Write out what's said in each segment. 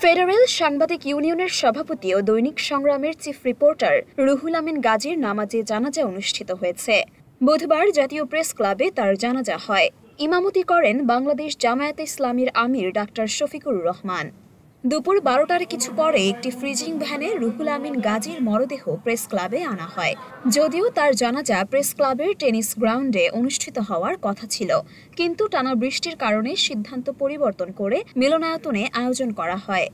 Federal সাংবাদিক ইউনিয়নের সভাপতি ও দৈনিক সংগ্রামের চিফ রিপোর্টার রুহুল আমিন গাজীর নামাজে জানাজা অনুষ্ঠিত হয়েছে। বুধবার জাতীয় প্রেস ক্লাবে তার জানাজা হয়। ইমামতি করেন বাংলাদেশ জামায়াতে ইসলামীর আমির ডাক্তার শফিকুর রহমান। দুপুর 12টার কিছু পরে একটি ফ্রিজিং ভ্যানে রুহুল আমিন গাজীর মরদেহ প্রেস ক্লাবে আনা হয়। যদিও তার জানাজা প্রেস ক্লাবের টেনিস গ্রাউন্ডে অনুষ্ঠিত হওয়ার কথা ছিল, কিন্তু টানা বৃষ্টির কারণে সিদ্ধান্ত পরিবর্তন করে মিলনায়তনে আয়োজন করা হয়।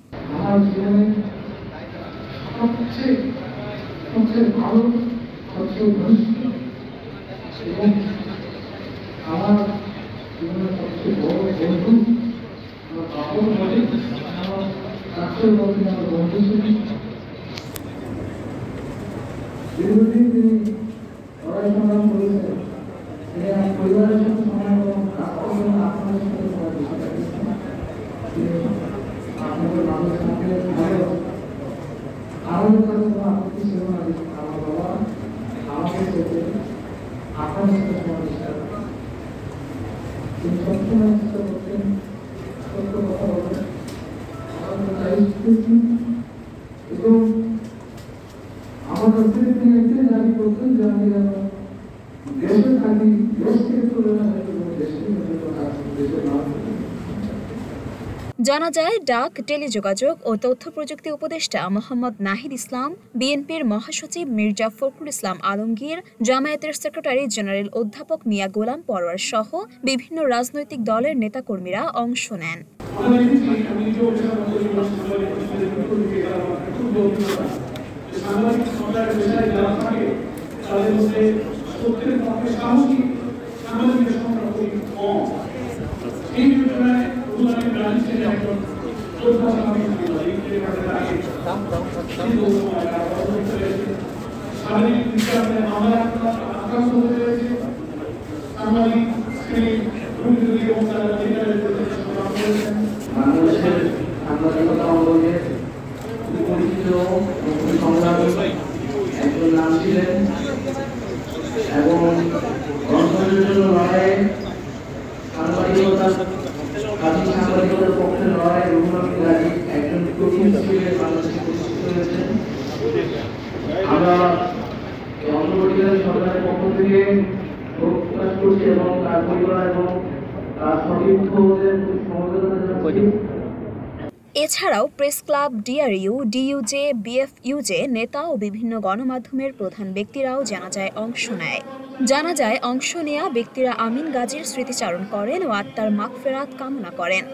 দীর্ঘদিন তিনি লড়াই সংগ্রাম করেছেন। তিনি আমার পরিবারের সাথে সময় এবং আপনাদের সাথে সময় দিয়েছেন। আপনাদের মানুষের সাথে আমাদের কাছে কোনো আপত্তি ছিল না। আমার বাবা আমাকে চেয়েছেন, আপনাদের সাথে সময় দিয়েছেন। তিনি সবসময় চেষ্টা করতেন সত্য কথা বলতেন, আমাদের দায়িত্ব এবং আমার কাছ থেকে তিনি একটাই দাবি করতেন যে আমি যেন দেশে থাকি, দেশ থেকে চলে না থাকি এবং দেশের নাম। জানাজায় ডাক, টেলিযোগাযোগ ও তথ্য প্রযুক্তি উপদেষ্টা মোহাম্মদ নাহিদ ইসলাম, বিএনপির মহাসচিব মির্জা ফখরুল ইসলাম আলমগীর, জামায়াতের সেক্রেটারি জেনারেল অধ্যাপক মিয়া গোলাম পরোয়ার সহ বিভিন্ন রাজনৈতিক দলের নেতাকর্মীরা অংশ নেন। সাংবাদিক সরকারের পেশায় যারা থাকে তাদের মধ্যে সত্যের পক্ষে সাহসী সাংবাদিকের সংখ্যা খুবই কম। এই তুলনায় রুহুল গাজীর একজন যোদ্ধা সাংবাদিক সাংবাদিক হিসাবে আমরা আকাশ হতে পেরেছি। সাংবাদিক বাংলাদেশের সাংবাদিকতা অঙ্গনের পরিচিত সংগ্রামী একজন নাম ছিলেন এবং গণতন্ত্রের জন্য লড়াইয়ে সাংবাদিকতার পক্ষে লড়াই রুহুল আমিন গাজী একজন কঠিন হিসেবে বাংলাদেশে প্রতিষ্ঠিত হয়েছেন। আমরা অন্তর্বর্তীকালীন সরকারের পক্ষ থেকে শোক প্রকাশ করছি এবং তার পরিবার এবং তার সতীর্থদের সমবেদনা জানাচ্ছি। এছাড়াও প্রেস ক্লাব, ডিআরইউ, ডিইউজে, বিএফইউজে নেতা ও বিভিন্ন গণমাধ্যমের প্রধান ব্যক্তিরাও জানাজায় অংশ নেয়। জানাজায় অংশ নেয়া ব্যক্তিরা আমিন গাজীর স্মৃতিচারণ করেন ও আত্মার মাগফিরাত কামনা করেন।